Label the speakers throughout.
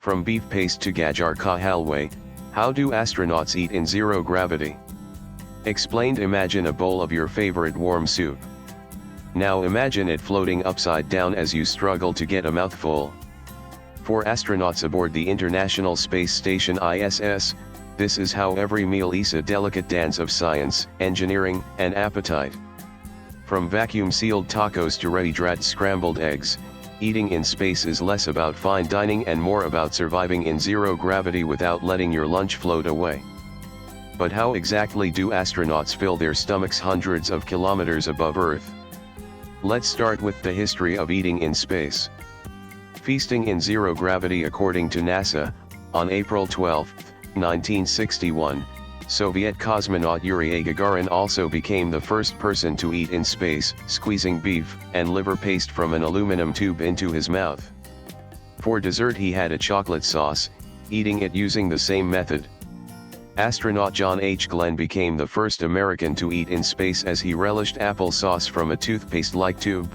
Speaker 1: From beef paste to Gajar ka Halwa, how do astronauts eat in zero gravity? Explained. Imagine a bowl of your favorite warm soup. Now imagine it floating upside down as you struggle to get a mouthful. For astronauts aboard the International Space Station ISS, this is how every meal is a delicate dance of science, engineering, and appetite. From vacuum-sealed tacos to ready-dried scrambled eggs, eating in space is less about fine dining and more about surviving in zero gravity without letting your lunch float away. But how exactly do astronauts fill their stomachs hundreds of kilometers above Earth? Let's start with the history of eating in space. Feasting in zero gravity. According to NASA, on April 12, 1961, Soviet cosmonaut Yuri Gagarin also became the first person to eat in space, squeezing beef and liver paste from an aluminum tube into his mouth. For dessert he had a chocolate sauce, eating it using the same method. Astronaut John H. Glenn became the first American to eat in space as he relished apple sauce from a toothpaste-like tube.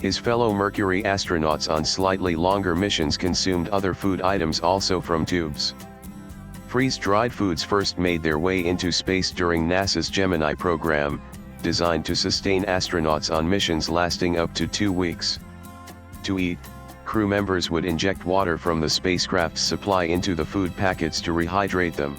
Speaker 1: His fellow Mercury astronauts on slightly longer missions consumed other food items also from tubes. Freeze-dried foods first made their way into space during NASA's Gemini program, designed to sustain astronauts on missions lasting up to 2 weeks. To eat, crew members would inject water from the spacecraft's supply into the food packets to rehydrate them.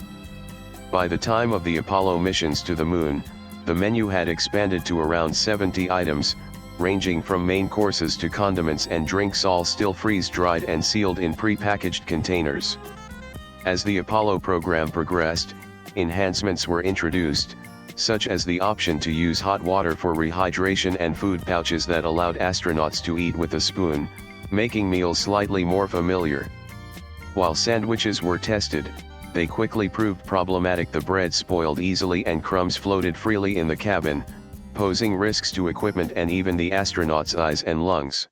Speaker 1: By the time of the Apollo missions to the Moon, the menu had expanded to around 70 items, ranging from main courses to condiments and drinks, all still freeze-dried and sealed in pre-packaged containers. As the Apollo program progressed, enhancements were introduced, such as the option to use hot water for rehydration and food pouches that allowed astronauts to eat with a spoon, making meals slightly more familiar. While sandwiches were tested, they quickly proved problematic. The bread spoiled easily and crumbs floated freely in the cabin, posing risks to equipment and even the astronauts' eyes and lungs.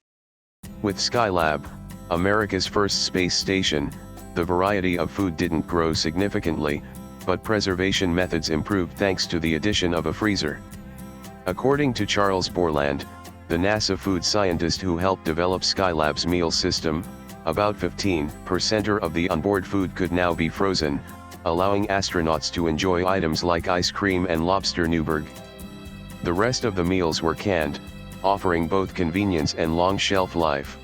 Speaker 1: With Skylab, America's first space station, the variety of food didn't grow significantly, but preservation methods improved thanks to the addition of a freezer. According to Charles Borland, the NASA food scientist who helped develop Skylab's meal system, about 15% of the onboard food could now be frozen, allowing astronauts to enjoy items like ice cream and lobster Newburg. The rest of the meals were canned, offering both convenience and long shelf life.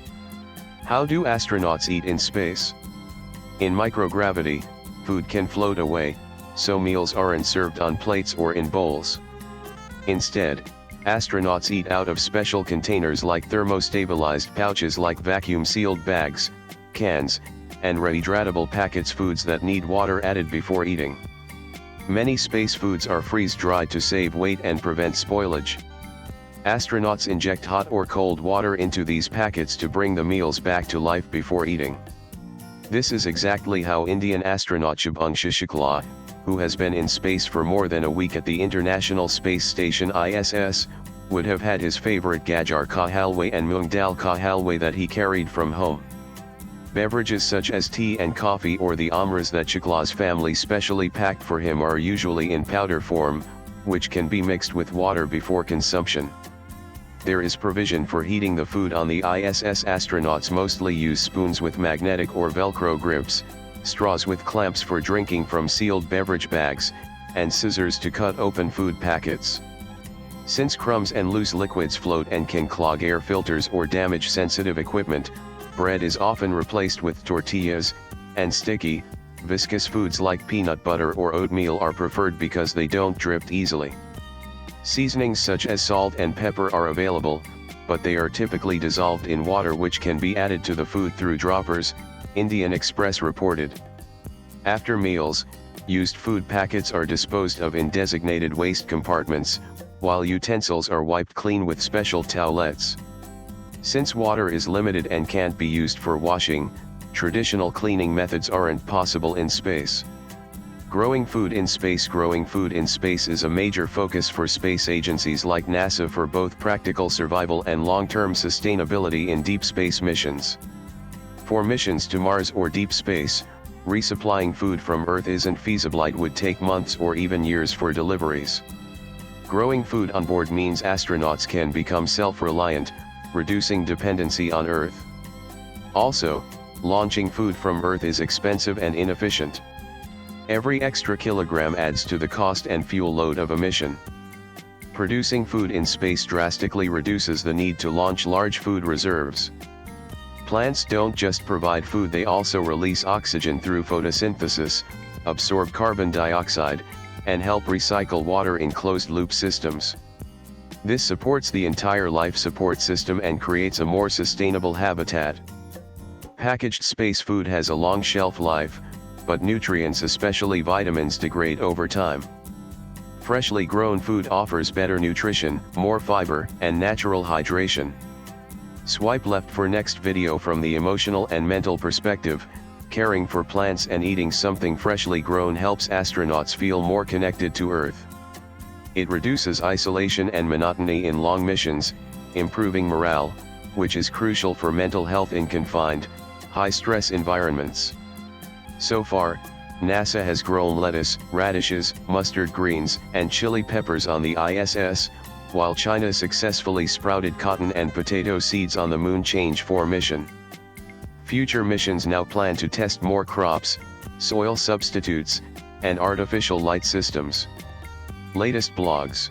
Speaker 1: How do astronauts eat in space? In microgravity, food can float away, so meals aren't served on plates or in bowls. Instead, astronauts eat out of special containers like thermostabilized pouches, like vacuum-sealed bags, cans, and ready-dratable packets, foods that need water added before eating. Many space foods are freeze-dried to save weight and prevent spoilage. Astronauts inject hot or cold water into these packets to bring the meals back to life before eating. This is exactly how Indian astronaut Shubhangshu Shukla, who has been in space for more than a week at the International Space Station ISS, would have had his favorite Gajar ka Halwa and Moong dal ka Halwa that he carried from home. Beverages such as tea and coffee or the amras that Shukla's family specially packed for him are usually in powder form, which can be mixed with water before consumption. There is provision for heating the food on the ISS. Astronauts mostly use spoons with magnetic or Velcro grips, straws with clamps for drinking from sealed beverage bags, and scissors to cut open food packets. Since crumbs and loose liquids float and can clog air filters or damage sensitive equipment, bread is often replaced with tortillas, and sticky, viscous foods like peanut butter or oatmeal are preferred because they don't drift easily. Seasonings such as salt and pepper are available, but they are typically dissolved in water, which can be added to the food through droppers, Indian Express reported. After meals, used food packets are disposed of in designated waste compartments, while utensils are wiped clean with special towelettes. Since water is limited and can't be used for washing, traditional cleaning methods aren't possible in space. Growing food in space. Growing food in space is a major focus for space agencies like NASA for both practical survival and long-term sustainability in deep space missions. For missions to Mars or deep space, resupplying food from Earth isn't feasible. It would take months or even years for deliveries. Growing food on board means astronauts can become self-reliant, reducing dependency on Earth. Also, launching food from Earth is expensive and inefficient. Every extra kilogram adds to the cost and fuel load of a mission. Producing food in space drastically reduces the need to launch large food reserves. Plants don't just provide food, they also release oxygen through photosynthesis, absorb carbon dioxide, and help recycle water in closed-loop systems. This supports the entire life support system and creates a more sustainable habitat. Packaged space food has a long shelf life, but nutrients, especially vitamins, degrade over time. Freshly grown food offers better nutrition, more fiber, and natural hydration. Swipe left for next video. From the emotional and mental perspective, caring for plants and eating something freshly grown helps astronauts feel more connected to Earth. It reduces isolation and monotony in long missions, improving morale, which is crucial for mental health in confined, high-stress environments. So far, NASA has grown lettuce, radishes, mustard greens, and chili peppers on the ISS, while China successfully sprouted cotton and potato seeds on the Moon Change 4 mission. Future missions now plan to test more crops, soil substitutes, and artificial light systems. Latest blogs.